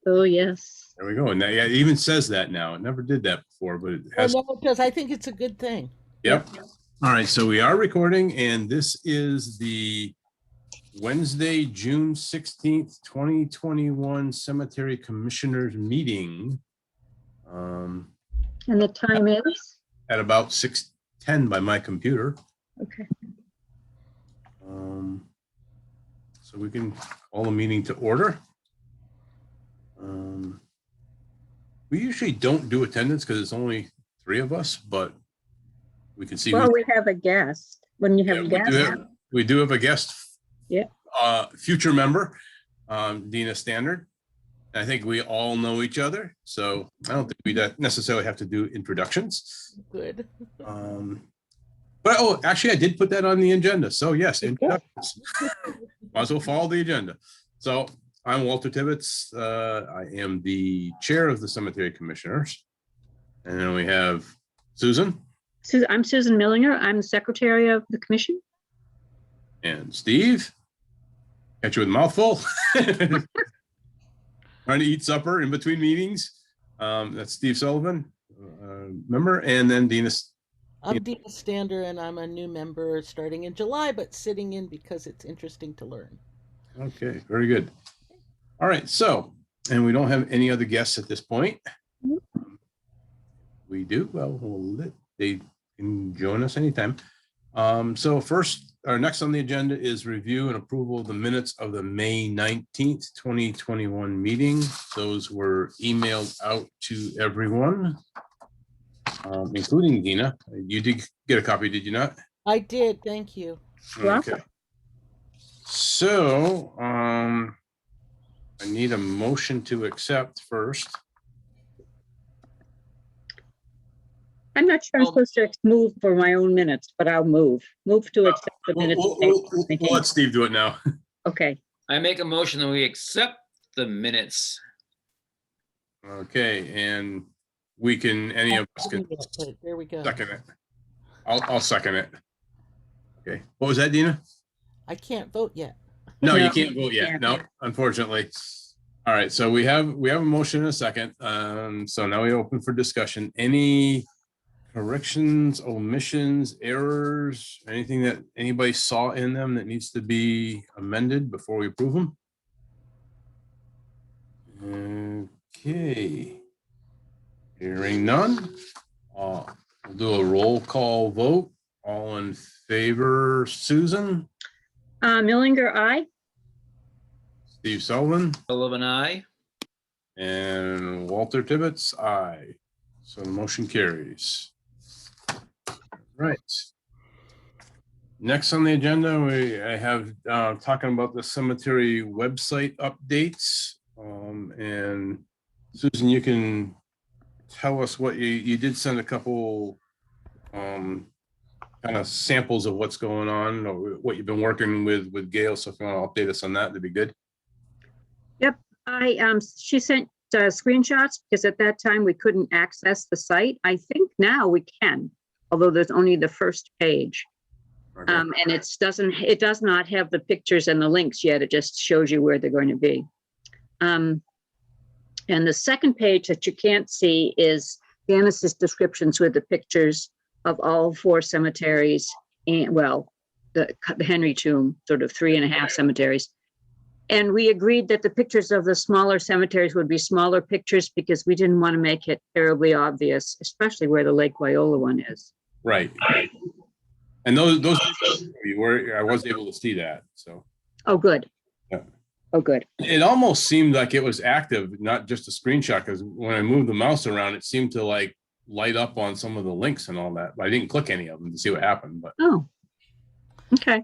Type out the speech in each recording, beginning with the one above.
Oh, yes. There we go. And that, yeah, it even says that now. It never did that before, but it has. No, because I think it's a good thing. Yep. All right. So we are recording, and this is the Wednesday, June 16th, 2021 Cemetery Commissioners meeting. And the time is? At about 6:10 by my computer. Okay. So we can call the meeting to order. We usually don't do attendance because it's only 3 of us, but we can see. Well, we have a guest. When you have a guest. We do have a guest. Yeah. Future member, Dina Standard. I think we all know each other, so I don't think we necessarily have to do introductions. Good. But actually, I did put that on the agenda. So yes, introductions. Might as well follow the agenda. So I'm Walter Tibbetts. I am the chair of the Cemetery Commissioners, and then we have Susan. I'm Susan Millinger. I'm the secretary of the commission. And Steve. Catch you with a mouthful. Trying to eat supper in between meetings. That's Steve Sullivan, member, and then Dina. I'm Dina Stander, and I'm a new member starting in July, but sitting in because it's interesting to learn. Okay, very good. All right, so, and we don't have any other guests at this point. We do, well, they can join us anytime. So first, our next on the agenda is review and approval of the minutes of the May 19th, 2021 meeting. Those were emailed out to everyone, including Dina. You did get a copy, did you not? I did, thank you. Okay. So, I need a motion to accept first. I'm not sure I'm supposed to move for my own minutes, but I'll move to accept the minutes. We'll let Steve do it now. Okay. I make a motion that we accept the minutes. Okay, and we can, any of us can There we go. second it. I'll second it. Okay, what was that, Dina? I can't vote yet. No, you can't vote yet. No, unfortunately. All right, so we have a motion and a second. So now we open for discussion. Any corrections, omissions, errors, anything that anybody saw in them that needs to be amended before we approve them? Okay. Hearing none. We'll do a roll call vote. All in favor, Susan? Millinger, aye. Steve Sullivan? Sullivan, aye. And Walter Tibbetts, aye. So the motion carries. Right. Next on the agenda, I have talking about the cemetery website updates. And Susan, you can tell us what you did send a couple kind of samples of what's going on or what you've been working with Gail. So if you want to update us on that, that'd be good. Yep. She sent screenshots because at that time we couldn't access the site. I think now we can, although there's only the first page. Okay. And it does not have the pictures and the links yet. It just shows you where they're going to be. And the second page that you can't see is Janice's descriptions with the pictures of all 4 cemeteries and, well, the Henry tomb, sort of 3.5 cemeteries. And we agreed that the pictures of the smaller cemeteries would be smaller pictures because we didn't want to make it terribly obvious, especially where the Lake Wyola one is. Right. And those where I was able to see that. So. Oh, good. Yeah. Oh, good. It almost seemed like it was active, not just a screenshot, because when I moved the mouse around, it seemed to like light up on some of the links and all that. But I didn't click any of them to see what happened. But oh, okay.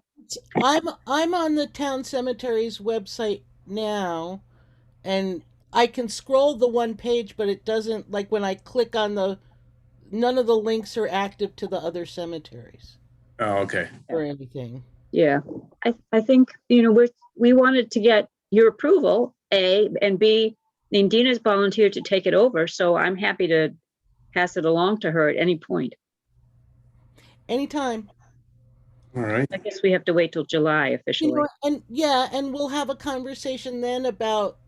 I'm on the town cemetery's website now, and I can scroll the one page, but it doesn't, like when I click on none of the links are active to the other cemeteries. Oh, okay. Or anything. Yeah, I think, we wanted to get your approval, A, and B, Dina's volunteered to take it over, so I'm happy to pass it along to her at any point. Anytime. All right. I guess we have to wait till July You officially. know, and yeah, and we'll have a conversation then about,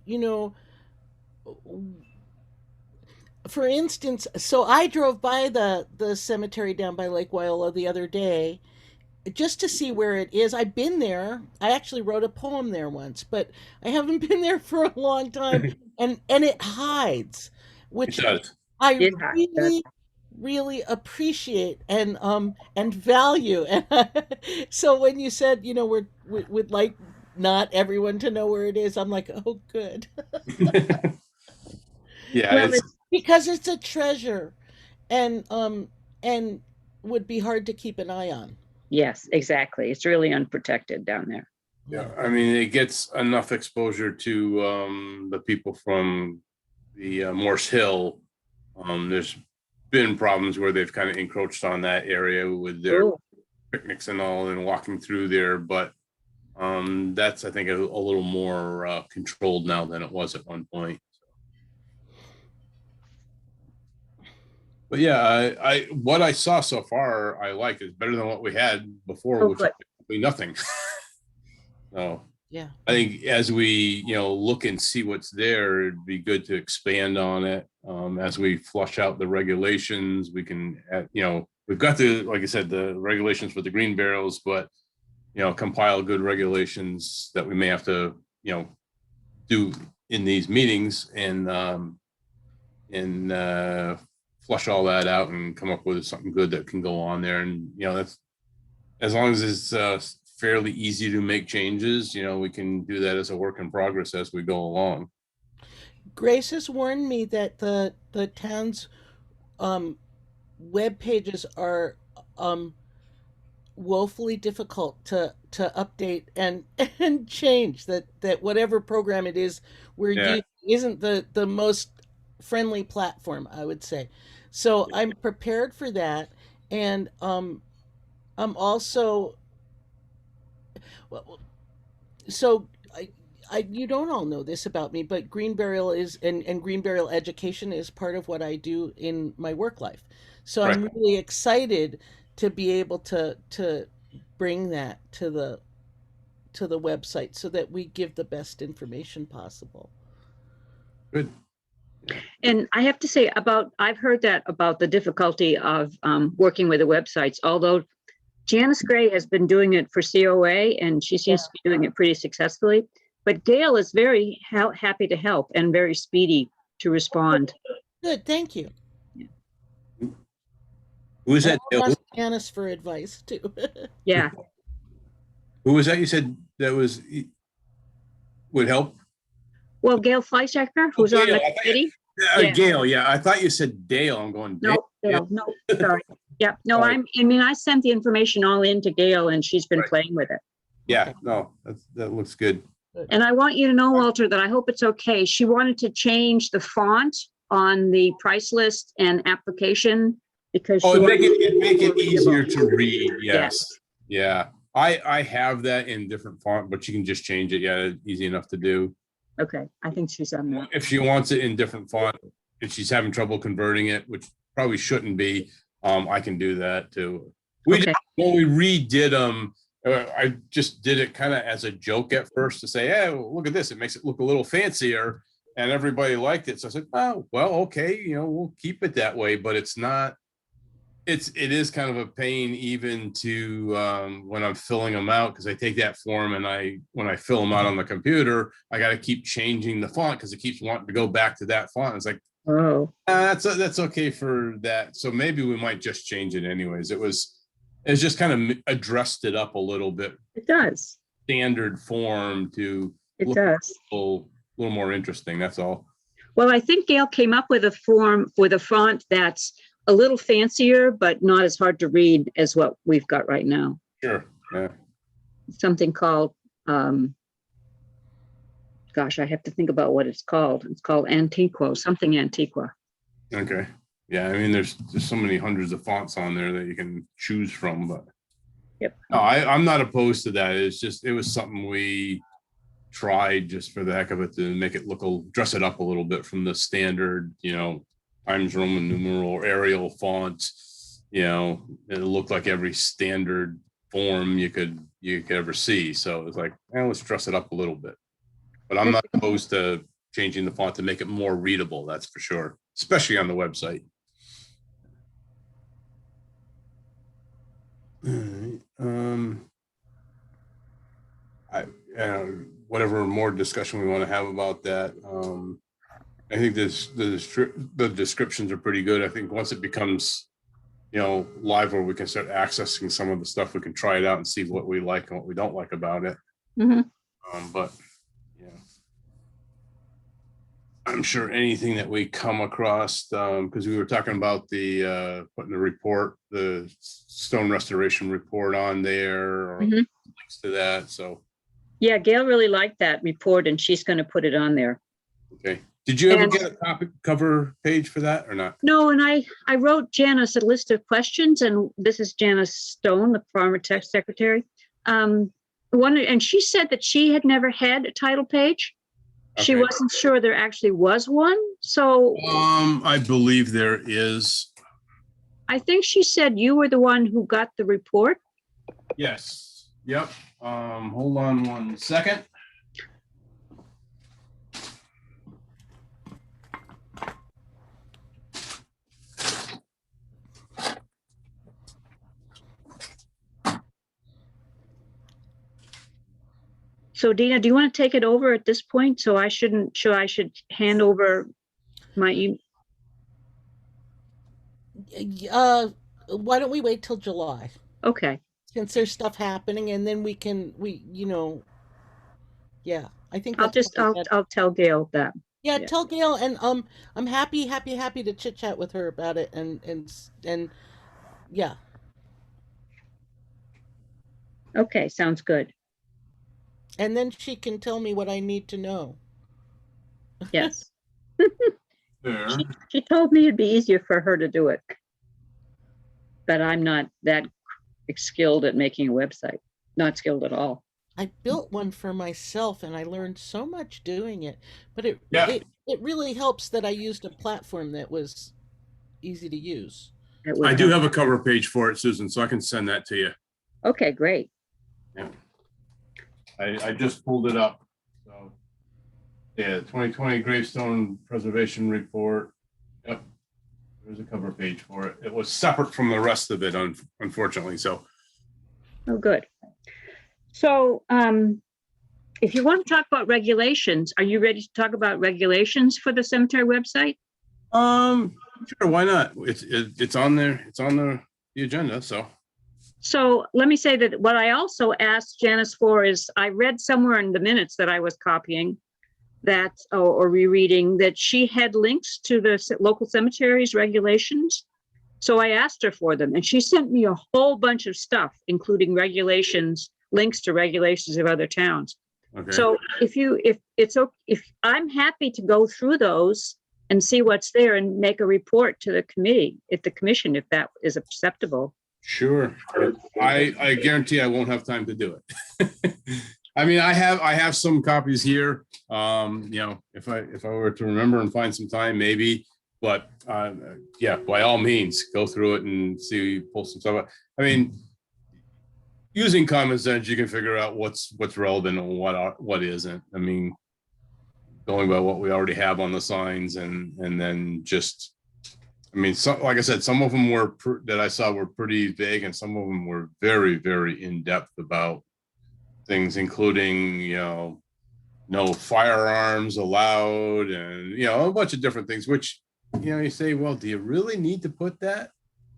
for instance, so I drove by the cemetery down by Lake Wyola the other day just to see where it is. I've been there. I actually wrote a poem there once, but I haven't been there for a long time. And it hides, It which does. I It has, really, really appreciate and value. And so when you said, we would like not everyone to know where it is, I'm like, oh, good, Yeah, well, it's it's, because it's a treasure, and would be hard to keep an eye on. yes, exactly. It's really unprotected down there. yeah. I mean, it gets enough exposure to the people from the Morse Hill. There's been problems where they've kind of encroached on that area with their Oh, picnics and all and walking through there, but that's I think a little more controlled now than it was at one point. But yeah, I what I saw so far I like is better than what we had before, oh, which good. was basically nothing. So Yeah. I think as we look and see what's there, it'd be good to expand on it. As we flush out the regulations, we can we've got the, like I said, the regulations for the green barrels, but compile good regulations that we may have to do in these meetings and flush all that out and come up with something good that can go on there. And that's, as long as it's fairly easy to make changes, we can do that as a work in progress as we go along. Grace has warned me that the town's um, web pages are um, woefully difficult to update and and change. That whatever program it is we're Yeah. using isn't the most friendly platform, I would say. So I'm prepared for that, and I'm also, well, so you don't all know this about me, but Green Burial is and Green Burial education is part of what I do in my work life. So I'm Right. really excited to be able to bring that to the website so that we give the best information possible. Good. And I have to say I've heard that about the difficulty of working with the websites, although Janice Gray has been doing it for COA and she seems to be doing it pretty successfully. But Gail is very happy to help and very speedy to respond. Good, thank you. Who is And that? I'll ask Janice for advice too. Yeah. Who was that you said that would help? Well, Gail Fleischhacker, who's on Gail, the I thought committee. Yeah. Gail, yeah. I thought you said Dale. I'm going, Dale. No, Gail, no, sorry. Yeah, no, Right. I sent the information all in to Gail and she's been Right. playing with it. Yeah, Okay. no, that looks good. And I want you to know, Walter, that I hope it's okay. She wanted to change the font on the price list and application because Oh, she make wanted it more easier readable. to read. Yes. Yeah. I have that in different font, but you can just change it. Yeah, easy enough to do. Okay, I think she's on that. If she wants it in different font, if she's having trouble converting it, which probably shouldn't be, I can do that too. Okay. When we redid them, I just did it kind of as a joke at first to say, hey, look at this. It makes it look a little fancier. And everybody liked it. So I said, oh, well, okay, we'll keep it that way, but it's not. It is kind of a pain even to when I'm filling them out, because I take that form and when I fill them out on the computer, I got to keep changing the font because it keeps wanting to go back to that font. It's like, Oh, that's okay for that. So maybe we might just change it anyways. It's just kind of addressed it up a little bit, it does. standard form to It look does. a little more interesting. That's all. Well, I think Gail came up with a form with a font that's a little fancier, but not as hard to read as what we've got right now. Sure. Yeah. Something called, gosh, I have to think about what it's called. It's called Antiqua, something Antiqua. Okay. Yeah, I mean, there's so many hundreds of fonts on there that you can choose from, but Yep. no, I'm not opposed to that. It was something we tried just for the heck of it to make it dress it up a little bit from the standard, Times Roman numeral or Arial font. It looked like every standard form you could ever see. So it's like, let's dress it up a little bit. But I'm not opposed to changing the font to make it more readable. That's for sure, especially on the website. All right. Whatever more discussion we want to have about that. I think the descriptions are pretty good. I think once it becomes, live where we can start accessing some of the stuff, we can try it out and see what we like and what we don't like about it. But yeah, I'm sure anything that we come across, because we were talking about the putting the stone restoration report on there, or links to that. So Yeah, Gail really liked that report, and she's going to put it on there. okay. Did you ever get a cover page for that or not? No, and I wrote Janice a list of questions, and this is Janice Stone, the former tech secretary. And she said that she had never had a title page. Okay. She wasn't sure there actually was one. So I believe there is. I think she said you were the one who got the report. Yes. Yep. Hold on one second. So Dina, do you want to take it over at this point? So I should hand over my email. Why don't we wait till July? Okay. Since there's stuff happening, and then yeah, I think I'll tell Gail that. Yeah, tell Gail, and I'm happy to chit chat with her about it, and yeah. Okay, sounds good. And then she can tell me what I need to know. Yes. She told me it'd be easier for her to do it, but I'm not that skilled at making a website. Not skilled at all. I built one for myself, and I learned so much doing it. But it really helps that I used a platform that was easy to use. I do have a cover page for it, Susan, so I can send that to you. Okay, great. Yeah. I just pulled it up. So yeah, 2020 gravestone preservation report. Yep. There's a cover page for it. It was separate from the rest of it, unfortunately. So oh, good. So if you want to talk about regulations, are you ready to talk about regulations for the cemetery website? Sure, why not? It's on there, it's on the agenda. So let me say that what I also asked Janice for is, I read somewhere in the minutes that I was copying that, or rereading, that she had links to the local cemeteries regulations. So I asked her for them, and she sent me a whole bunch of stuff, including regulations, links to regulations of other towns. Okay. So if I'm happy to go through those and see what's there and make a report to the commission, if that is acceptable. Sure. I guarantee I won't have time to do it. I mean, I have some copies here. If I were to remember and find some time, maybe, but yeah, by all means, go through it and see, pull some stuff out. I mean, using common sense, you can figure out what's relevant and what isn't. I mean, going by what we already have on the signs, and then just, I mean, like I said, some of them that I saw were pretty vague, and some of them were very, very in depth about things, including, no firearms allowed, and a bunch of different things. Which, you say, well, do you really need to put that?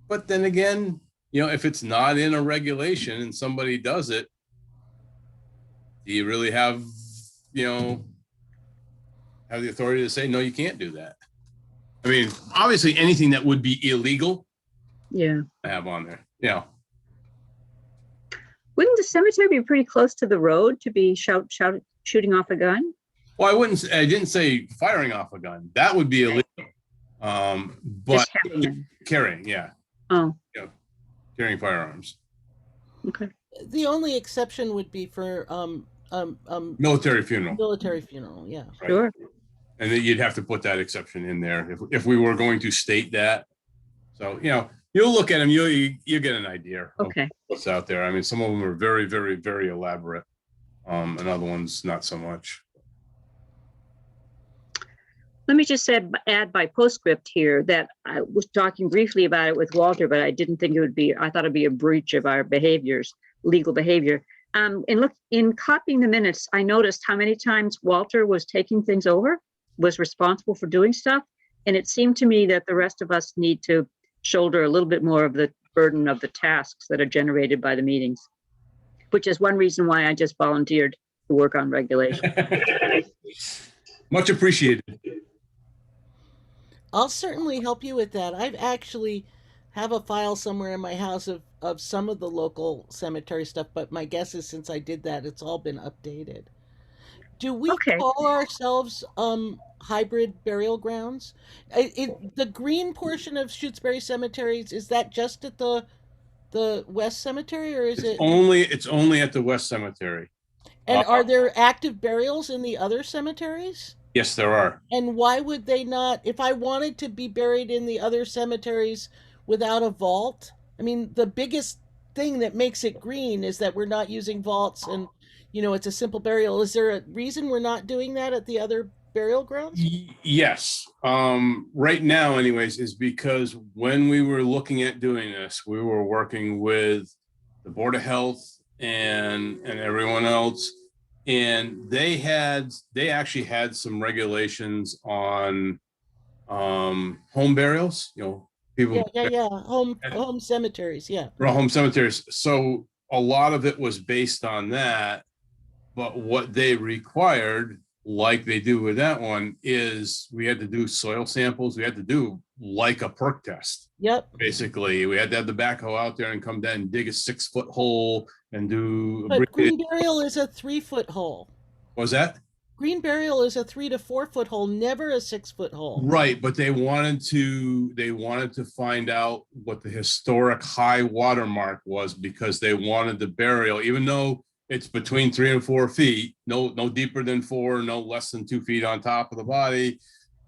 But then again, if it's not in a regulation and somebody does it, do you really have the authority to say, no, you can't do that? I mean, obviously anything that would be illegal, I have on there. Wouldn't the cemetery be pretty close to the road to be shooting off a gun? Well, I didn't say firing off a gun. That would be illegal. But carrying, Oh. Carrying firearms. Okay. The only exception would be for military funeral. Military funeral, yeah. Right. Sure. And then you'd have to put that exception in there if we were going to state that. So, You'll look at them, you get an idea of Okay. what's out there. I mean, some of them are very, very, very elaborate. And other ones not so much. Let me just add by postscript here that I was talking briefly about it with Walter, but I didn't think it would be, I thought it'd be a breach of our behaviors, legal behavior. In copying the minutes, I noticed how many times Walter was taking things over, was responsible for doing stuff. And it seemed to me that the rest of us need to shoulder a little bit more of the burden of the tasks that are generated by the meetings, which is one reason why I just volunteered to work on regulation. Much appreciated. I'll certainly help you with that. I've actually have a file somewhere in my house of some of the local cemetery stuff, but my guess is since I did that, it's all been updated. Do we Okay. call ourselves hybrid burial grounds? The green portion of Shutesbury cemeteries, is that just at the West Cemetery, or is It's it? only at the West Cemetery. And are there active burials in the other cemeteries? Yes, there are. And why would they not, if I wanted to be buried in the other cemeteries without a vault? I mean, the biggest thing that makes it green is that we're not using vaults and, it's a simple burial. Is there a reason we're not doing that at the other burial grounds? Yes. Right now, anyways, is because when we were looking at doing this, we were working with the Board of Health and everyone else. And they actually had some regulations on home burials, people. Yeah. Home cemeteries, yeah. Home cemeteries. So a lot of it was based on that. But what they required, like they do with that one, is we had to do soil samples. We had to do like a perk test. Yep. Basically, we had to have the backhoe out there and come down and dig a 6-foot hole and do. But green burial is a 3-foot hole. What was that? Green burial is a 3 to 4 foot hole, never a 6-foot hole. Right, but they wanted to find out what the historic high water mark was, because they wanted the burial, even though it's between 3 and 4 feet, no deeper than 4, no less than 2 feet on top of the body,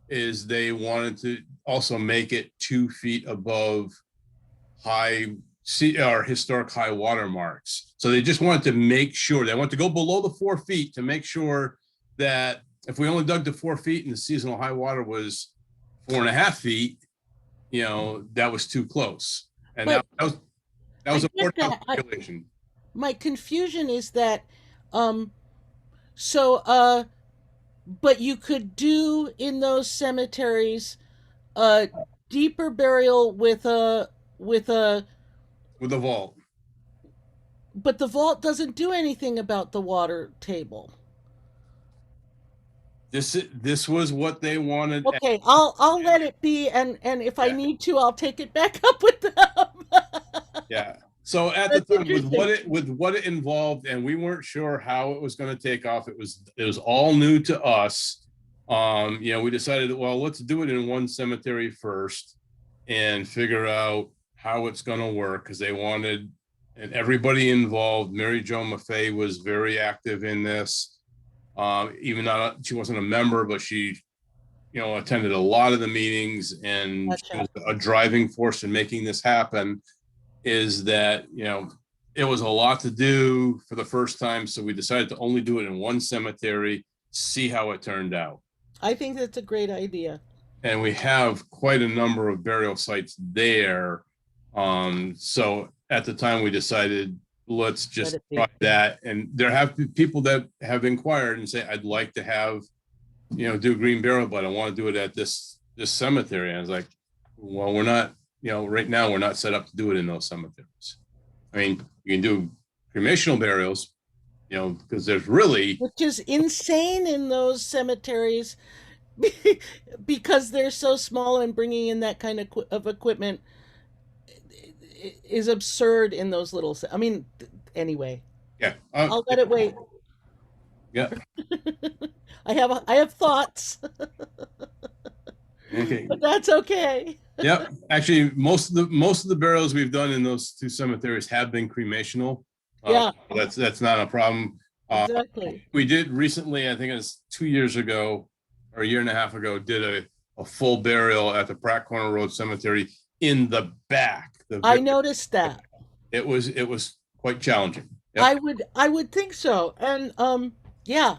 is they wanted to also make it 2 feet above historic high water marks. So they just wanted to make sure, they want to go below the 4 feet to make sure that if we only dug to 4 feet and the seasonal high water was 4.5 feet, that was too close. And that was a regulation. My confusion is that, but you could do in those cemeteries a deeper burial with a vault. But the vault doesn't do anything about the water table. This was what they wanted. Okay, I'll let it be, and if I need to, I'll take it back up with them. Yeah. So at the time, with what it involved, and we weren't sure how it was going to take off. It was all new to us. We decided, well, let's do it in one cemetery first and figure out how it's going to work, because they wanted, and everybody involved. Mary Jo Maffei was very active in this. Even though she wasn't a member, but she, attended a lot of the meetings, and Gotcha. She was a driving force in making this happen. Is that, it was a lot to do for the first time. So we decided to only do it in one cemetery, see how it turned out. I think that's a great idea. And we have quite a number of burial sites there. So at the time we decided, let's just try that. And there have been people that have inquired and say, I'd like to have, do green burial, but I want to do it at this cemetery. And I was like, well, we're not, right now we're not set up to do it in those cemeteries. I mean, you can do cremational burials, because there's really. Which is insane in those cemeteries because they're so small, and bringing in that kind of equipment is absurd in those little. I mean, anyway. Yeah. I'll let it wait. Yeah. I have thoughts. Okay. But that's okay. Yep. Actually, most of the burials we've done in those two cemeteries have been cremational. Yeah. That's not a problem. Exactly. We did recently, I think it was 2 years ago or a year and a half ago, did a full burial at the Pratt Corner Road Cemetery in the back. I noticed that. It was quite challenging. Yep. I would think so. And yeah.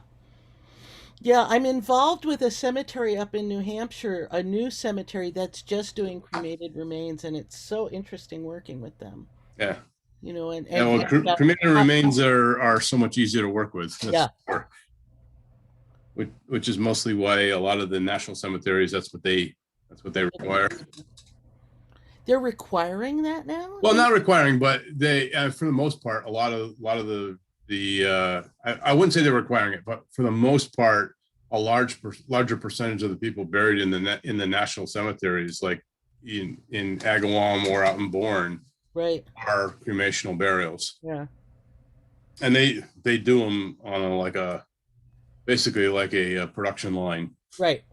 Yeah, I'm involved with a cemetery up in New Hampshire, a new cemetery that's just doing cremated remains, and it's so interesting working with them. Yeah. You know, Yeah, well, cremated remains are so much easier to work with. Yeah. Which is mostly why a lot of the national cemeteries, that's what they require. They're requiring that now? Well, not requiring, but they, for the most part, a lot of I wouldn't say they're requiring it, but for the most part, a larger percentage of the people buried in the national cemeteries, like in Agawam or out in Bourne, right, are cremational burials. Yeah, and they do them on basically like a production line. Right.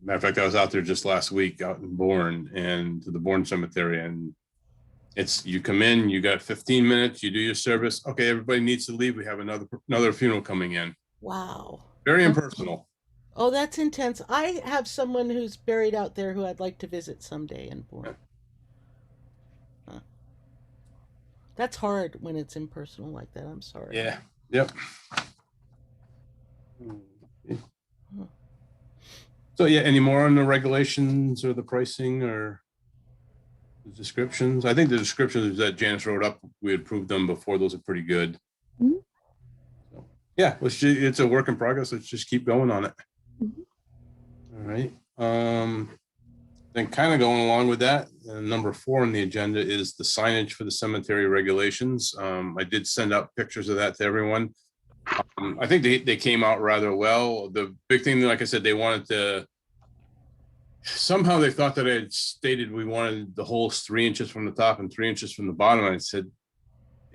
Matter of fact, I was out there just last week out in Bourne and to the Bourne Cemetery, and you come in, you got 15 minutes, you do your service. Okay, everybody needs to leave. We have another funeral coming in. Wow. Very impersonal. Oh, that's intense. I have someone who's buried out there who I'd like to visit someday in Bourne. Huh. That's hard when it's impersonal like that. I'm sorry. Yeah. Yep. So yeah, any more on the regulations or the pricing or the descriptions? I think the descriptions that Janice wrote up, we had approved them before. Those are pretty good. Mm-hmm. So, yeah, it's a work in progress. Let's just keep going on it. Mm-hmm. All right. Then kind of going along with that, number 4 on the agenda is the signage for the cemetery regulations. I did send out pictures of that to everyone. I think they came out rather well. The big thing, like I said, they wanted to, somehow they thought that I had stated we wanted the holes 3 inches from the top and 3 inches from the bottom. I said,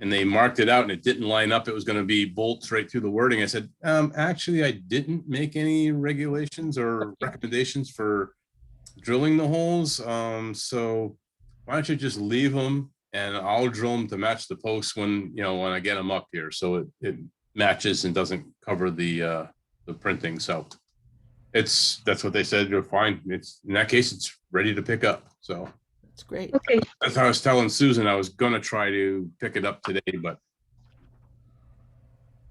and they marked it out and it didn't line up. It was going to be bolts right through the wording. I said, actually, I didn't make any regulations or recommendations for drilling the holes. So why don't you just leave them and I'll drill them to match the posts when I get them up here. So it matches and doesn't cover the printing. So that's what they said. You're fine. It's in that case, it's ready to pick up. So that's great. Okay. That's how I was telling Susan I was gonna try to pick it up today, but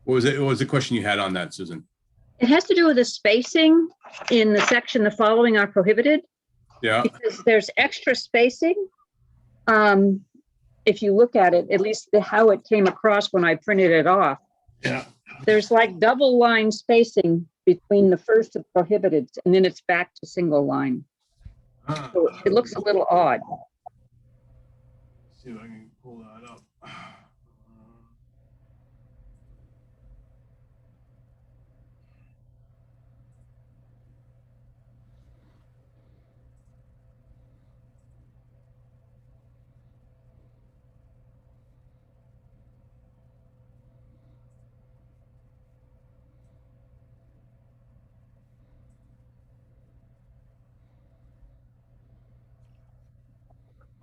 what was it? What was the question you had on that, Susan? It has to do with the spacing in the section, the following are prohibited. Yeah. Because there's extra spacing. If you look at it, at least how it came across when I printed it off. Yeah. There's like double line spacing between the first of prohibited, and then it's back to single line. So it looks a little odd. Let's see if I can pull that up.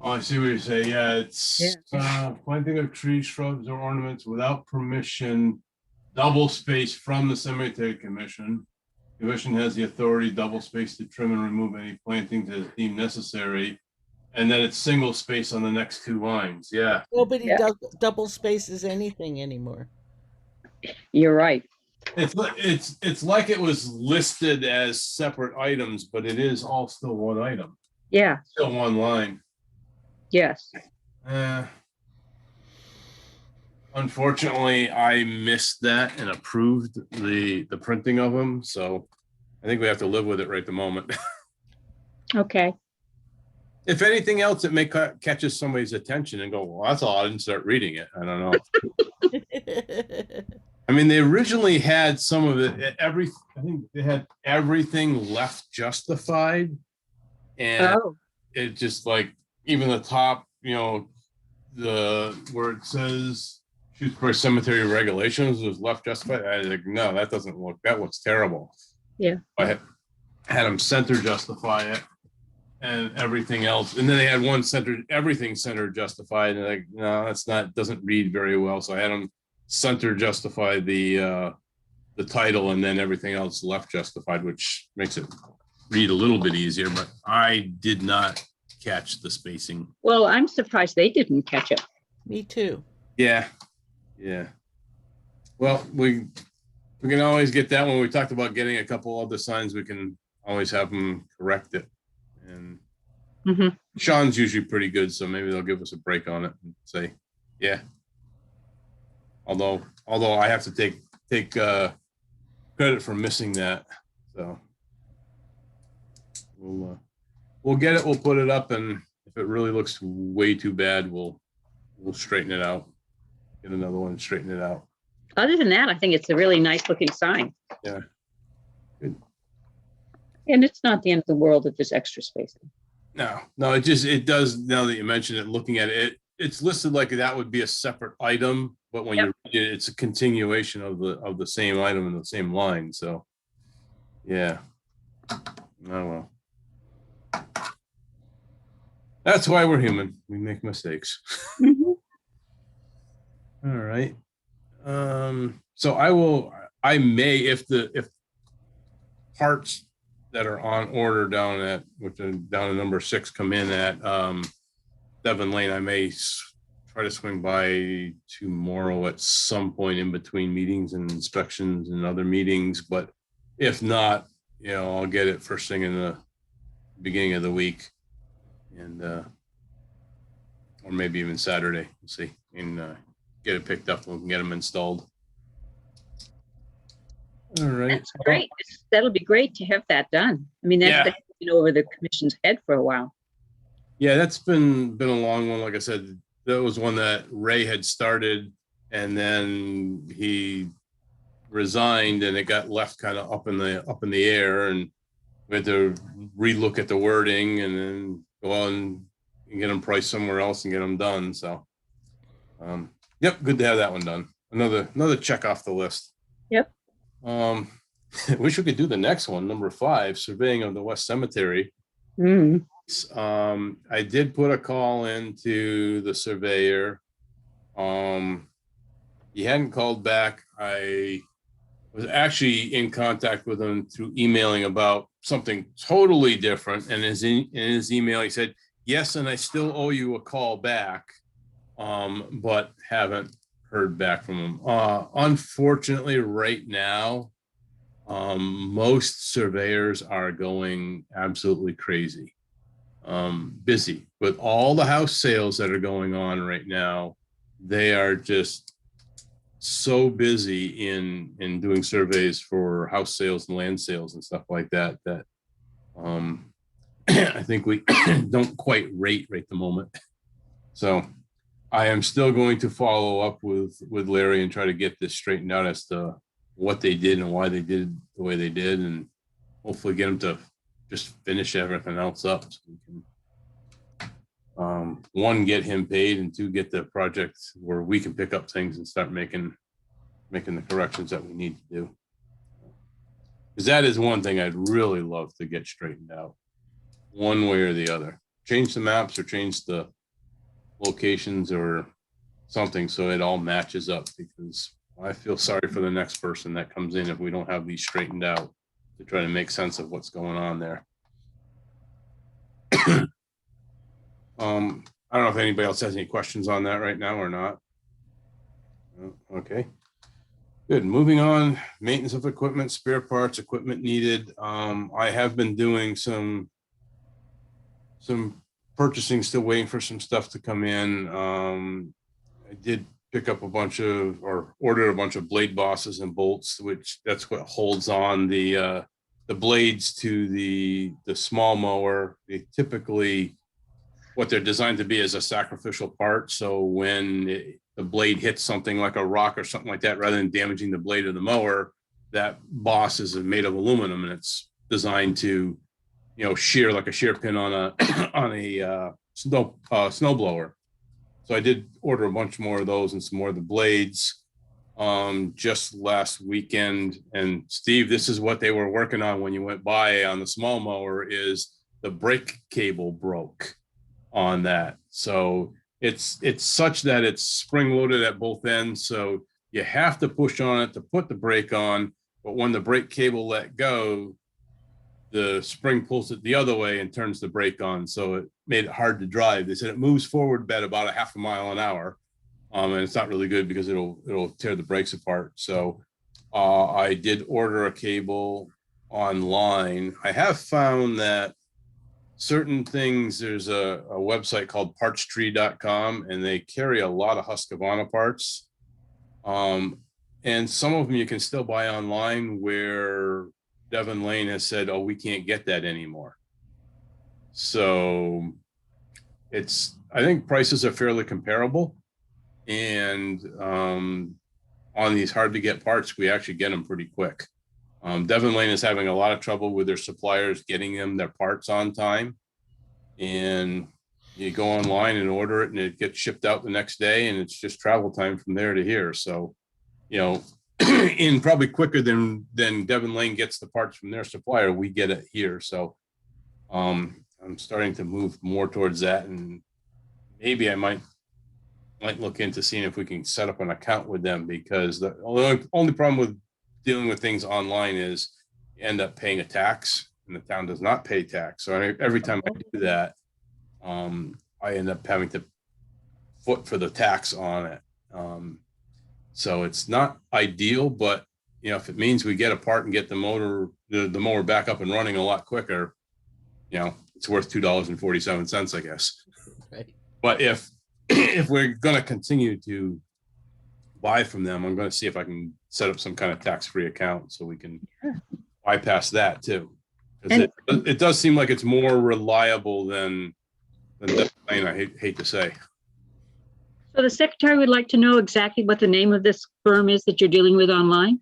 Oh, I see what you say. Yeah, it's planting of trees, shrubs, or ornaments without permission, double space from the cemetery commission. Commission has the authority double space to trim and remove any plantings as deemed necessary. And then it's single space on the next 2 lines. Yeah. Nobody double spaces anything anymore. You're right. It's like it was listed as separate items, but it is all still one item. Yeah. Still one line. Yes. Unfortunately, I missed that and approved the printing of them, so I think we have to live with it right the moment. Okay. If anything else, it may catches somebody's attention and go, well, that's all. I didn't start reading it. I don't know. I mean, they originally had some of it. I think they had everything left justified, and it just like even the top, where it says Shutesbury Cemetery regulations was left justified. I was like, no, that looks terrible. Yeah. I had them center justify it and everything else. And then they had one everything center justified. And like, no, doesn't read very well. So I had them center justify the title and then everything else left justified, which makes it read a little bit easier, but I did not catch the spacing. Well, I'm surprised they didn't catch it. Me too. Yeah, yeah. Well, we can always get that one. We talked about getting a couple other signs. We can always have them correct it. And Mhm. Sean's usually pretty good, so maybe they'll give us a break on it and say, yeah. Although I have to take credit for missing that. So we'll get it. We'll put it up, and if it really looks way too bad, we'll straighten it out. Get another one, and straighten it out. Other than that, I think it's a really nice looking sign. Yeah. Good. And it's not the end of the world if there's extra spacing. No, it does. Now that you mention it, looking at it, it's listed like that would be a separate item, but when you read it, it's a continuation of the same item in the same line. So, yeah. Oh well. That's why we're human. We make mistakes. Mhm. All right. So I may, if parts that are on order down at number 6 come in at Devon Lane, I may try to swing by tomorrow at some point in between meetings and inspections and other meetings. But if not, I'll get it first thing in the beginning of the week, and or maybe even Saturday. We'll see, and get it picked up and we can get them installed. All right. That's great. That'll be great to have that done. I mean, that's been over the commission's head for a while. Yeah, that's been a long one. Like I said, that was one that Ray had started, and then he resigned, and it got left kind of up in the air, and we had to relook at the wording, and then go on and get them priced somewhere else and get them done. So, yep, good to have that one done. Another check off the list. Yep. I wish we could do the next one, number 5, surveying of the West Cemetery. Mm. I did put a call into the surveyor. He hadn't called back. I was actually in contact with him through emailing about something totally different. And in his email, he said, yes, and I still owe you a call back, but haven't heard back from him. Unfortunately, right now, most surveyors are going absolutely crazy. Busy with all the house sales that are going on right now. They are just so busy in doing surveys for house sales and land sales and stuff like that I think we don't quite rate right the moment. So I am still going to follow up with Larry and try to get this straightened out as to what they did and why they did the way they did, and hopefully get them to just finish everything else up so we can, 1, get him paid, and 2, get the project where we can pick up things and start making the corrections that we need to do. Because that is one thing I'd really love to get straightened out, one way or the other. Change the maps or change the locations or something so it all matches up, because I feel sorry for the next person that comes in if we don't have these straightened out to try to make sense of what's going on there. I don't know if anybody else has any questions on that right now or not. Okay. Good. Moving on, maintenance of equipment, spare parts, equipment needed. I have been doing some purchasing, still waiting for some stuff to come in. I did pick up ordered a bunch of blade bosses and bolts, which that's what holds on the blades to the small mower. They typically, what they're designed to be is a sacrificial part. So when the blade hits something like a rock or something like that, rather than damaging the blade of the mower, that boss is made of aluminum, and it's designed to, shear like a shear pin on a snow blower. So I did order a bunch more of those and some more of the blades just last weekend. And Steve, this is what they were working on when you went by on the small mower, is the brake cable broke on that. So it's such that it's spring loaded at both ends. So you have to push on it to put the brake on. But when the brake cable let go, the spring pulls it the other way and turns the brake on. So it made it hard to drive. They said it moves forward at about a half a mile an hour. And it's not really good because it'll tear the brakes apart. So I did order a cable online. I have found that certain things, there's a website called partstree.com, and they carry a lot of Husqvarna parts. And some of them you can still buy online, where Devon Lane has said, oh, we can't get that anymore. So I think prices are fairly comparable. And on these hard to get parts, we actually get them pretty quick. Devon Lane is having a lot of trouble with their suppliers getting them their parts on time. And you go online and order it, and it gets shipped out the next day, and it's just travel time from there to here. So, in probably quicker than Devon Lane gets the parts from their supplier, we get it here. So I'm starting to move more towards that, and maybe I might look into seeing if we can set up an account with them, because the only problem with dealing with things online is you end up paying a tax, and the town does not pay tax. So every time I do that, I end up having to foot for the tax on it. So it's not ideal, but if it means we get a part and get the mower back up and running a lot quicker, it's worth $2.47, I guess. Right. But if we're going to continue to buy from them, I'm going to see if I can set up some kind of tax-free account so we can bypass that too. Because it does seem like it's more reliable than Devon Lane, I hate to say. So the secretary would like to know exactly what the name of this firm is that you're dealing with online?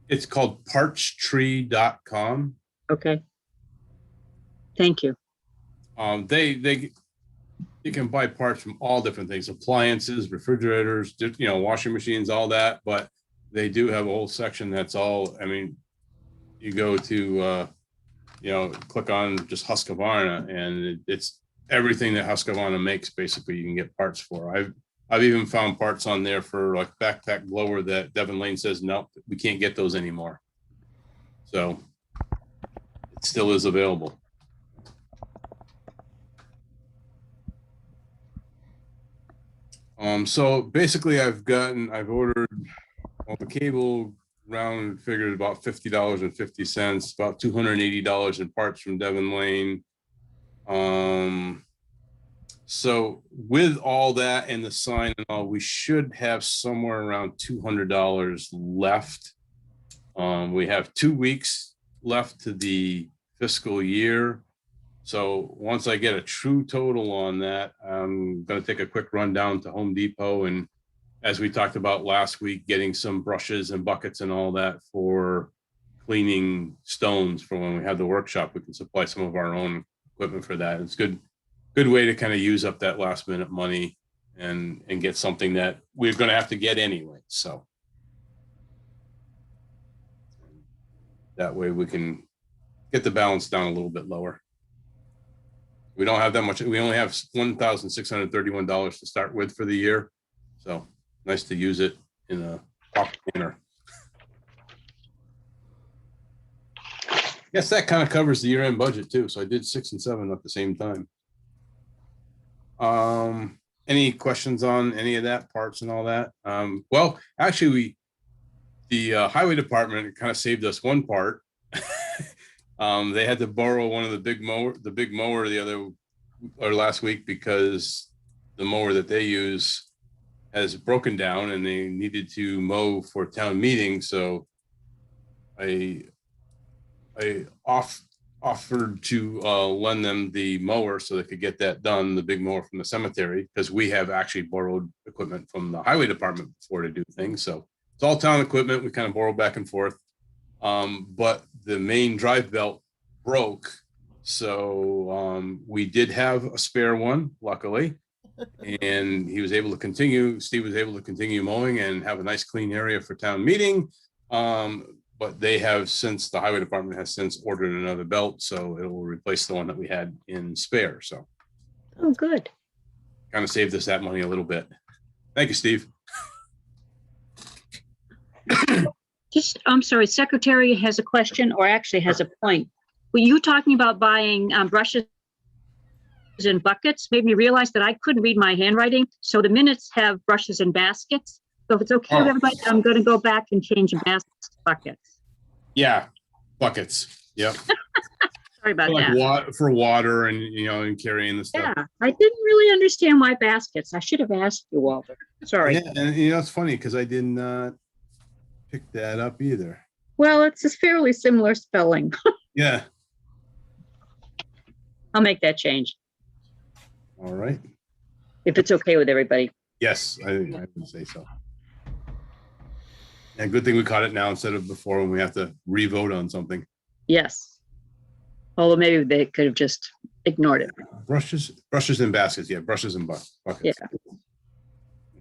It's called partstree.com. Okay. Thank you. You can buy parts from all different things, appliances, refrigerators, washing machines, all that. But they do have a whole section that's all, you go to, click on just Husqvarna, and it's everything that Husqvarna makes, basically, you can get parts for. I've even found parts on there for like backpack blower that Devon Lane says, no, we can't get those anymore. So it still is available. So basically I've ordered the cable round figured about $50.50, about $280 in parts from Devon Lane. So with all that and the sign and all, we should have somewhere around $200 left. We have 2 weeks left to the fiscal year. So once I get a true total on that, I'm going to take a quick run down to Home Depot, and as we talked about last week, getting some brushes and buckets and all that for cleaning stones for when we have the workshop. We can supply some of our own equipment for that. It's good way to kind of use up that last minute money and get something that we're going to have to get anyway. So that way we can get the balance down a little bit lower. We don't have that much. We only have $1,631 to start with for the year. So nice to use it in a proper manner. Yes, that kind of covers the year-end budget too. So I did 6 and 7 at the same time. Any questions on any of that, parts and all that? Well, actually, the highway department kind of saved us one part. They had to borrow one of the big mower last week, because the mower that they use has broken down and they needed to mow for town meeting. So I offered to lend them the mower so they could get that done, the big mower from the cemetery, because we have actually borrowed equipment from the highway department before to do things. So it's all town equipment. We kind of borrow back and forth. But the main drive belt broke. So we did have a spare one, luckily. And Steve was able to continue mowing and have a nice clean area for town meeting. But they have since, the highway department has since ordered another belt, so it will replace the one that we had in spare. So, oh, good. Kind of saved us that money a little bit. Thank you, Steve. I'm sorry, Secretary has a question, or actually has a point. Were you talking about buying brushes in buckets made me realize that I couldn't read my handwriting. So the minutes have brushes and baskets. So if it's okay with Oh. everybody, I'm going to go back and change baskets to buckets. Yeah, buckets. Yep. Sorry about Like that. for water and, and carrying the stuff. Yeah, I didn't really understand why baskets. I should have asked you, Walter. Sorry. Yeah, and it's funny because I did not pick that up either. Well, it's a fairly similar spelling. Yeah. I'll make that change All right. if it's okay with everybody. Yes, I would say so. And good thing we caught it now instead of before when we have to re-vote on something. Yes. Although maybe they could have just ignored it. Brushes and baskets. Yeah, brushes and buckets. Yeah.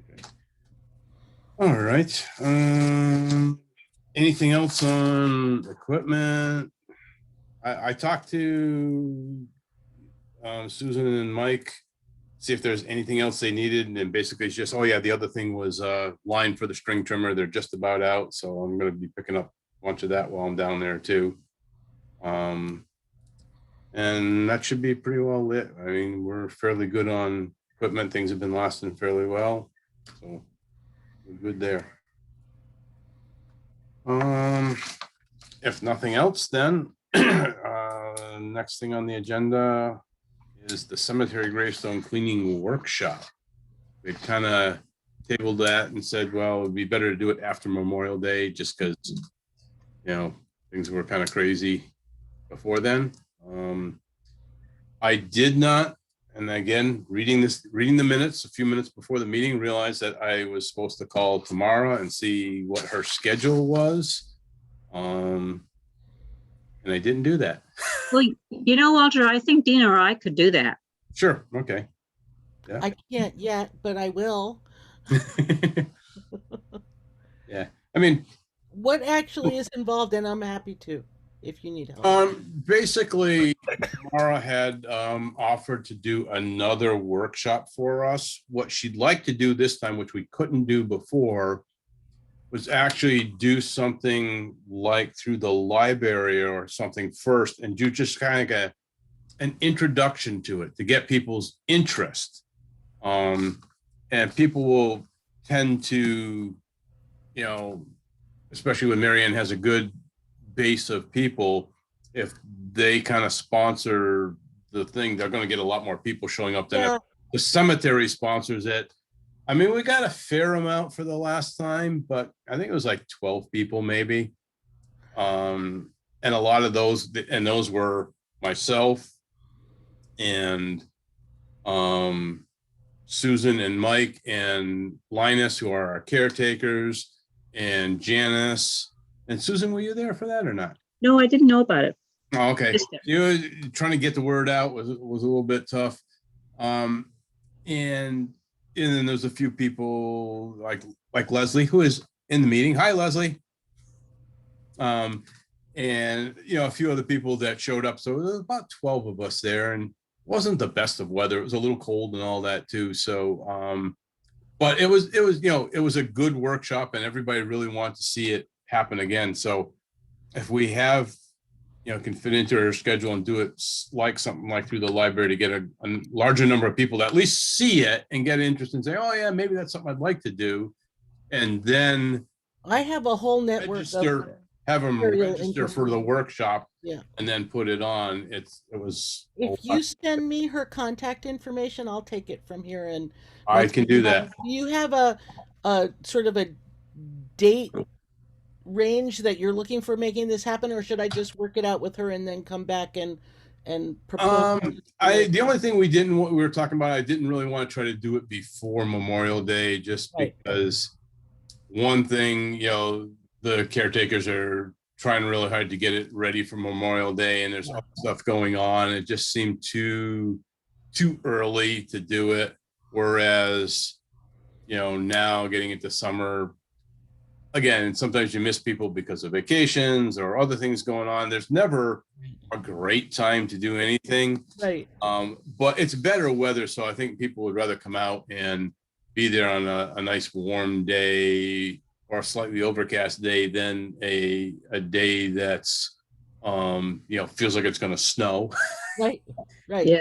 Okay. All right. Anything else on equipment? I talked to Susan and Mike, see if there's anything else they needed, and then basically it's just, oh yeah, the other thing was line for the string trimmer. They're just about out, so I'm going to be picking up a bunch of that while I'm down there too. And that should be pretty well lit. I mean, we're fairly good on equipment. Things have been lasting fairly well, so we're good there. If nothing else, then next thing on the agenda is the cemetery gravestone cleaning workshop. We kind of tabled that and said, well, it'd be better to do it after Memorial Day, just because things were kind of crazy before then. I did not, and again, reading the minutes a few minutes before the meeting, realized that I was supposed to call Tamara and see what her schedule was. And I didn't do that. Well, Walter, I think Dina or I could do that. Sure. Okay. Yeah. I can't yet, but I will. Yeah. I mean, what actually is involved, and I'm happy to, if you need help. Basically, Mara had offered to do another workshop for us. What she'd like to do this time, which we couldn't do before, was actually do something like through the library or something first, and do just kind of an introduction to it to get people's interest. And people will tend to, especially when Marianne has a good base of people, if they kind of sponsor the thing, they're going to get a lot more people showing up than if the cemetery sponsors it. I mean, we got a fair amount for the last time, but I think it was like 12 people maybe. And a lot of those were myself and Susan and Mike and Linus, who are our caretakers, and Janice. And Susan, were you there for that or not? No, I didn't know about it. Oh, okay. Trying to get the word out was a little bit tough. And then there's a few people like Leslie, who is in the meeting. Hi, Leslie. And a few other people that showed up. So there was about 12 of us there, and it wasn't the best of weather. It was a little cold and all that too. So, but it was a good workshop, and everybody really wanted to see it happen again. So if we have, can fit into our schedule and do it like something like through the library to get a larger number of people to at least see it and get interested and say, oh yeah, maybe that's something I'd like to do. And then I have a whole network have them register for the workshop, and then put it on. If you send me her contact information, I'll take it from here. And I can do that. Do you have a sort of a date range that you're looking for making this happen, or should I just work it out with her and then come back and propose? The only thing we were talking about, I didn't really want to try to do it before Memorial Day, just because one thing, the caretakers are trying really hard to get it ready for Memorial Day, and there's stuff going on. It just seemed too early to do it. Whereas, now getting into summer, again, sometimes you miss people because of vacations or other things going on. There's never a great time to do anything. Right. But it's better weather, so I think people would rather come out and be there on a nice warm day or a slightly overcast day than a day that's feels like it's going to snow. Right. Yeah.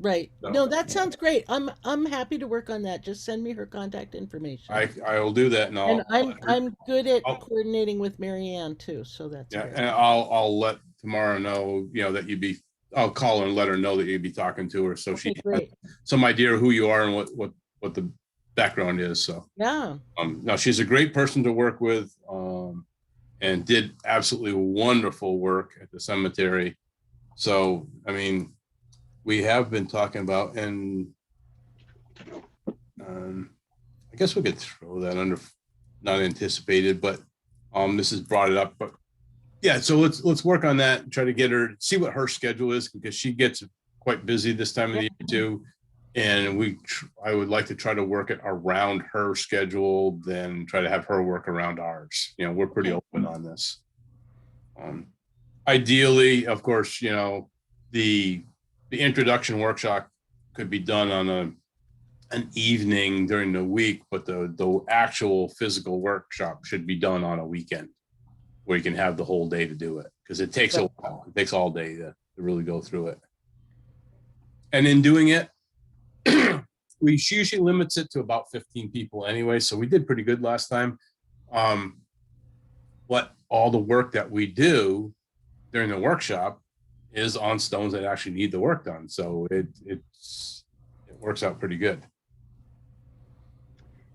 Right. So- No, that sounds great. I'm happy to work on that. Just send me her contact information. I will do that, and And I'm good at I'll- coordinating with Mary Ann too, so that's yeah, great. and I'll let Tamara know, that I'll call her and let her know that you'd be talking to her, so she Okay, has great. some idea of who you are and what the background is. So, Yeah. no, she's a great person to work with, and did absolutely wonderful work at the cemetery. So, I mean, we have been talking about, and I guess we could throw that under not anticipated, but this has brought it up. But yeah, so let's work on that and try to get her, see what her schedule is, because she gets quite busy this time of the year too. And I would like to try to work it around her schedule, then try to have her work around ours. We're pretty open on this. Ideally, of course, the introduction workshop could be done on an evening during the week, but the actual physical workshop should be done on a weekend where you can have the whole day to do it, because it takes a while. It takes all day to really go through it. And in doing it, we usually limits it to about 15 people anyway, so we did pretty good last time. But all the work that we do during the workshop is on stones that actually need the work done, so it works out pretty good.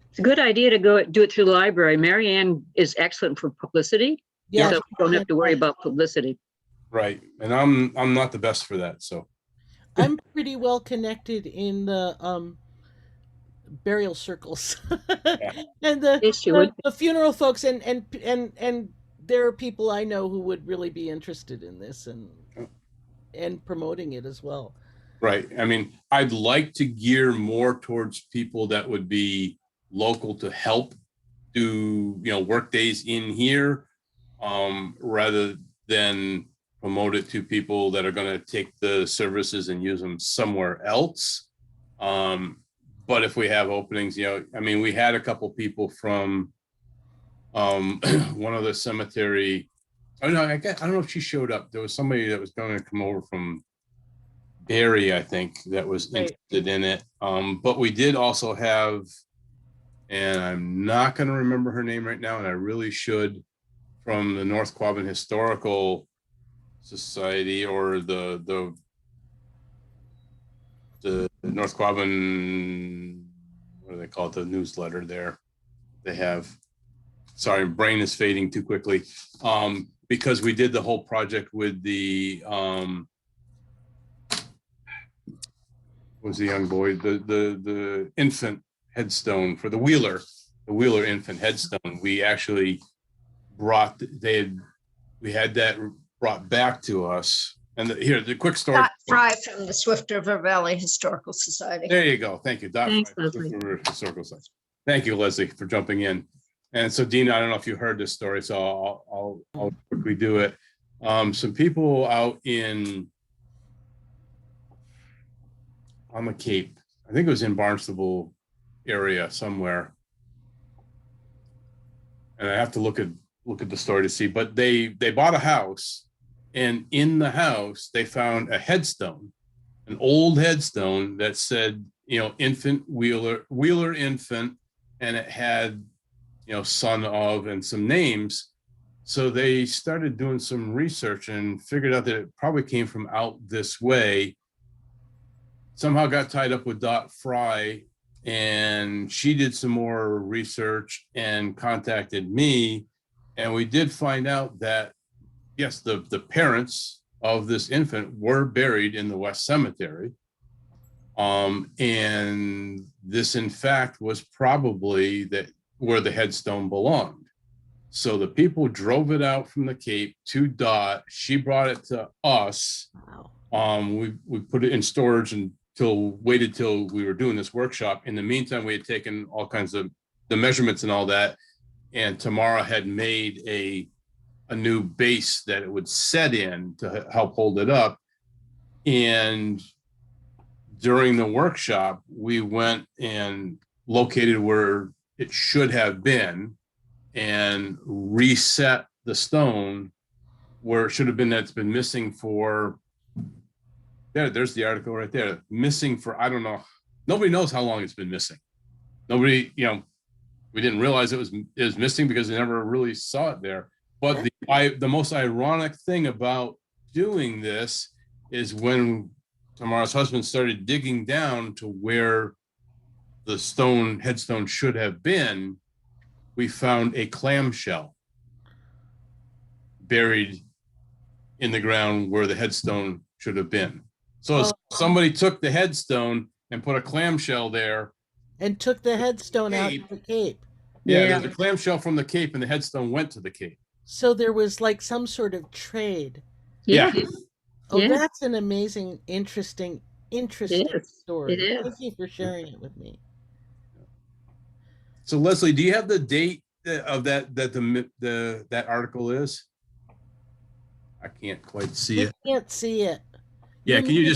It's a good idea to go do it through the library. Mary Ann is excellent for publicity. Yeah. So we don't have to worry about publicity. Right, and I'm not the best for that, so. I'm pretty well connected in the burial circles and Yes, you would. the funeral folks, and there are people I know who would really be interested in this and promoting it as well. Right. I mean, I'd like to gear more towards people that would be local to help do, work days in here, rather than promote it to people that are going to take the services and use them somewhere else. But if we have openings, we had a couple people from one of the cemetery. Oh no, I don't know if she showed up. There was somebody that was going to come over from Barry, I think, that was interested in it. But we did also have, and I'm not going to remember her name right now, and I really should, from the North Quabbin Historical Society, or the North Quabbin, what do they call it, the newsletter there they have. Sorry, brain is fading too quickly. Because we did the whole project with the was the young boy, the infant headstone for the Wheeler infant headstone. We actually we had that brought back to us. And here, the quick story. Dot Fry from the Swift River Valley Historical Society. There you go. Thank you. Thanks, Leslie. Historical Society. Thank you, Leslie, for jumping in. And so, Dina, I don't know if you heard this story, so I'll quickly do it. Some people out on the Cape, I think it was in Barnstable area somewhere, and I have to look at the story to see, but they bought a house, and in the house they found a headstone, an old headstone that said, infant Wheeler infant, and it had, son of, and some names. So they started doing some research and figured out that it probably came from out this way. Somehow got tied up with Dot Fry, and she did some more research and contacted me. And we did find out that, yes, the parents of this infant were buried in the West Cemetery. And this, in fact, was probably where the headstone belonged. So the people drove it out from the Cape to Dot. She brought it to us. Wow. We put it in storage and waited till we were doing this workshop. In the meantime, we had taken all kinds of the measurements and all that. And Tamara had made a new base that it would set in to help hold it up. And during the workshop, we went and located where it should have been and reset the stone where it should have been, that's been missing for there's the article right there. Missing for, I don't know. Nobody knows how long it's been missing. Nobody, we didn't realize it was missing because they never really saw it there. But the most ironic thing about doing this is when Tamara's husband started digging down to where the headstone should have been, we found a clamshell buried in the ground where the headstone should have been. So somebody took the headstone and put a clamshell there. And took the headstone out of the cape. Yeah, there's a clamshell from the cape and the headstone went to the cape. So there was like some sort of trade. Yeah. Oh, that's an amazing, interesting story. It is. Thank you for sharing it with me. So Leslie, do you have the date of that article is? I can't quite see it. I can't see it. Yeah, can you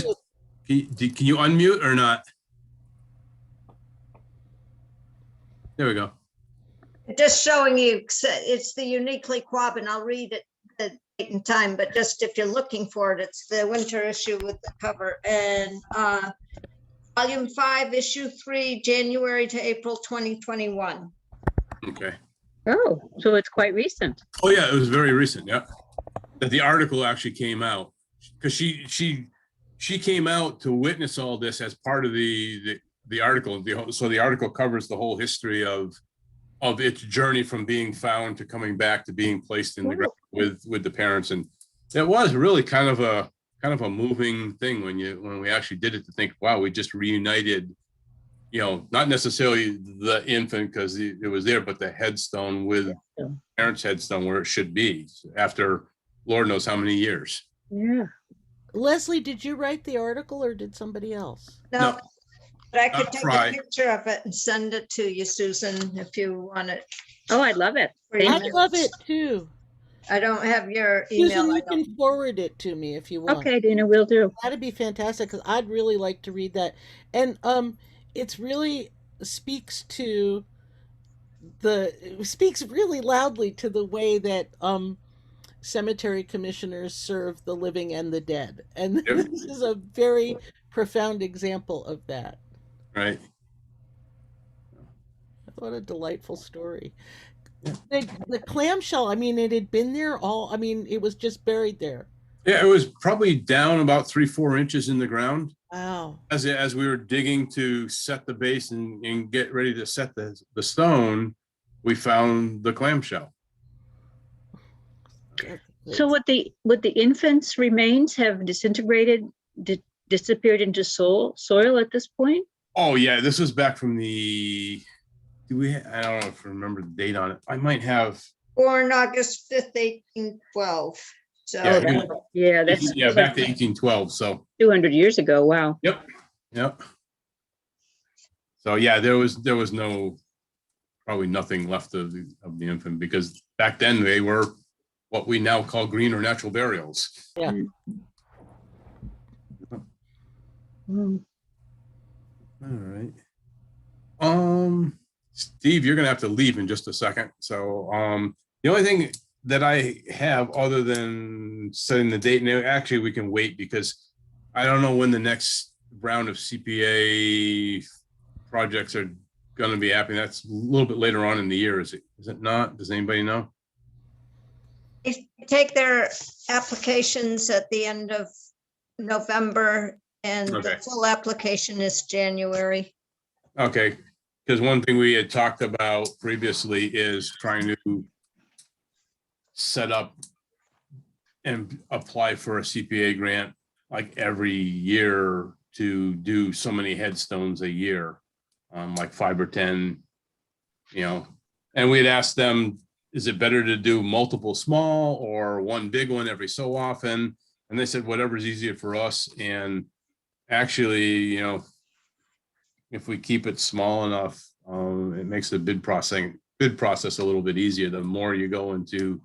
unmute or not? There we go. Just showing you, it's the uniquely Quabbin. I'll read it the date and time, but just if you're looking for it, it's the winter issue with the cover. And volume 5, issue 3, January to April 2021. Okay. Oh, so it's quite recent. Oh yeah, it was very recent. Yeah, that the article actually came out because she came out to witness all this as part of the article. So the article covers the whole history of its journey from being found to coming back to being placed in the ground with the parents, and it was really kind of a moving thing when we actually did it, to think, wow, we just reunited, not necessarily the infant because it was there, but the headstone with parents' headstone where it should be after Lord knows how many years. Yeah. Leslie, did you write the article or did somebody else? No, but I could take try. a picture of it and send it to you, Susan, if you want it. Oh, I'd love it. I'd love it too. I don't have your email. Susan, you can forward it to me if you want. Okay, Dina, will do. That'd be fantastic because I'd really like to read that. And it's really speaks really loudly to the way that cemetery commissioners serve the living and the dead. And this is a very profound example of that. Right. What a delightful story. The clamshell, it had been there it was just buried there. Yeah, it was probably down about 3-4 inches in the ground. Wow. As we were digging to set the base and get ready to set the stone, we found the clamshell. So would the infant's remains have disintegrated, disappeared into soil at this point? Oh yeah, this was back from the. I don't know if I remember the date on it. I might have. Born August 5th, 1812. So Yeah, that's back to 1812. So 200 years ago. Wow. Yep. So yeah, there was probably nothing left of the infant, because back then they were what we now call green or natural burials. Yeah. Mm. All right. Steve, you're gonna have to leave in just a second. So the only thing that I have other than setting the date, and actually we can wait because I don't know when the next round of CPA projects are gonna be happening. That's a little bit later on in the year, is it not? Does anybody know? they take their applications at the end of November, and the Okay. full application is January. Okay, because one thing we had talked about previously is trying to set up and apply for a CPA grant like every year to do so many headstones a year, like 5 or 10, and we'd asked them, is it better to do multiple small or one big one every so often? And they said, whatever's easier for us. And actually, if we keep it small enough, it makes the bid process a little bit easier. The more you go into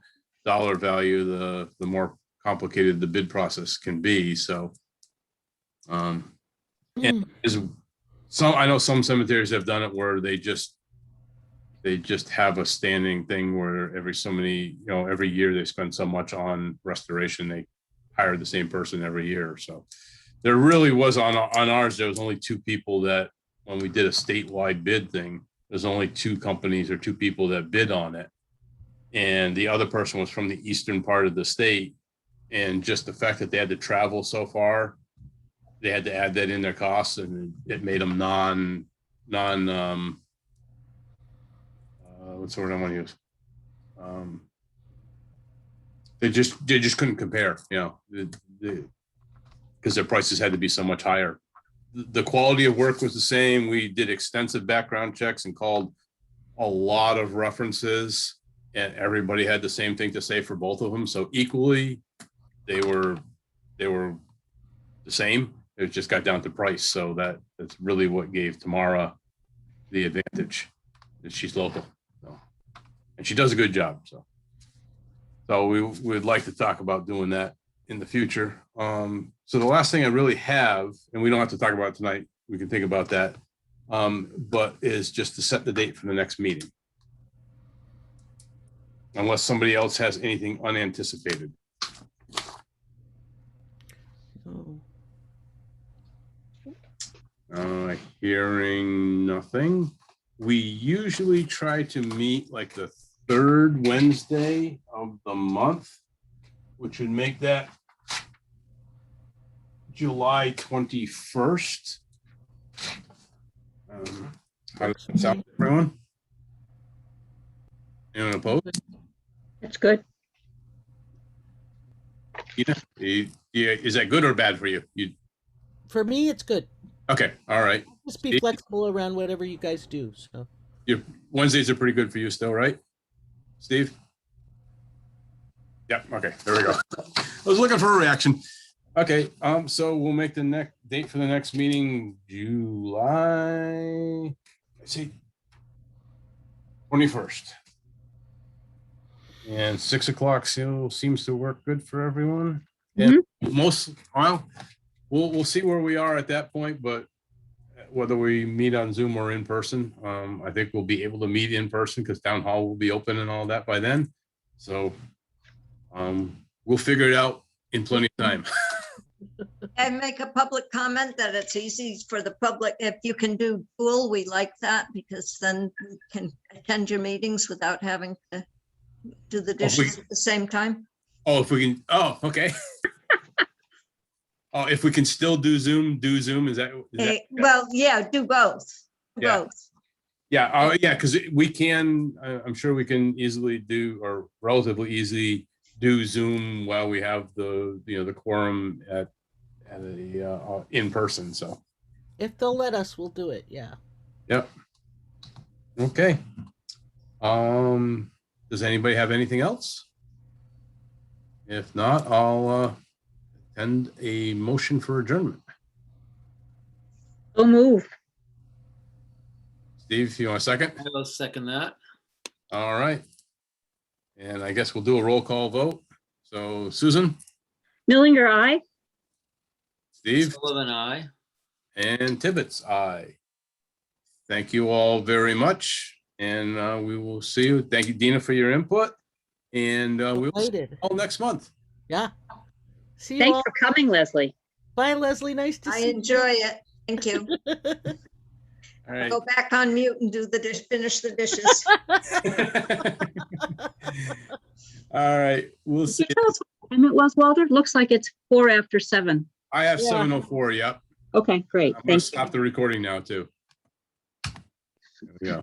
dollar value, the more complicated the bid process can be. So, and I know some cemeteries have done it where they just have a standing thing where every so many, every year they spend so much on restoration, they hire the same person every year. So There really was on ours, there was only two people that, when we did a statewide bid thing, there's only two companies or two people that bid on it. And the other person was from the eastern part of the state. And just the fact that they had to travel so far, they had to add that in their costs, and it made them what's the word I want to use? They just couldn't compare, because their prices had to be so much higher. The quality of work was the same. We did extensive background checks and called a lot of references, and everybody had the same thing to say for both of them. So equally, they were the same. It just got down to price. So that's really what gave Tamara the advantage, that she's local. So, and she does a good job. So we would like to talk about doing that in the future. So the last thing I really have, and we don't have to talk about it tonight, we can think about that, but is just to set the date for the next meeting. Unless somebody else has anything unanticipated. Hearing nothing. We usually try to meet like the third Wednesday of the month, which would make that July 21st. How does that sound, everyone? Anyone opposed? That's good. Yeah. Is that good or bad for you? For me, it's good. Okay. All right. Just be flexible around whatever you guys do. So Your Wednesdays are pretty good for you still, right, Steve? Yep. Okay. There we go. I was looking for a reaction. Okay. So we'll make the next date for the next meeting July. Let's see. 21st. And 6 o'clock still seems to work good for everyone. And we'll see where we are at that point, but whether we meet on Zoom or in person, I think we'll be able to meet in person because town hall will be open and all that by then. So we'll figure it out in plenty of time. And make a public comment that it's easy for the public. If you can do dual, we like that, because then we can attend your meetings without having to do the dishes at the same time. Oh, if we can, okay. Oh, if we can still do Zoom, is that? Well, yeah, do both. Yeah. Both. Yeah, yeah, because we can, I'm sure we can easily do, or relatively easily do Zoom while we have the quorum at a in person. So if they'll let us, we'll do it. Yeah. Yep. Okay. Does anybody have anything else? If not, I'll send a motion for adjournment. So move. Steve, you want a second? I'll second that. All right. And I guess we'll do a roll call vote. So Susan? Millinger, aye. Steve? Sullivan, aye. And Tibbetts, aye. Thank you all very much. And we will see you. Thank you, Dina, for your input. And we will see you all next month. Yeah. See you Thanks all. for coming, Leslie. Bye, Leslie. Nice to see you. I enjoy it. Thank you. All right. Go back on mute and do the finish the dishes. All right. We'll Can see. you tell us what time it was, Walter? Looks like it's 4 after 7. I have Yeah. 7:04. Yep. Okay, great. I'm going to Thank you. stop the recording now, too. There we go.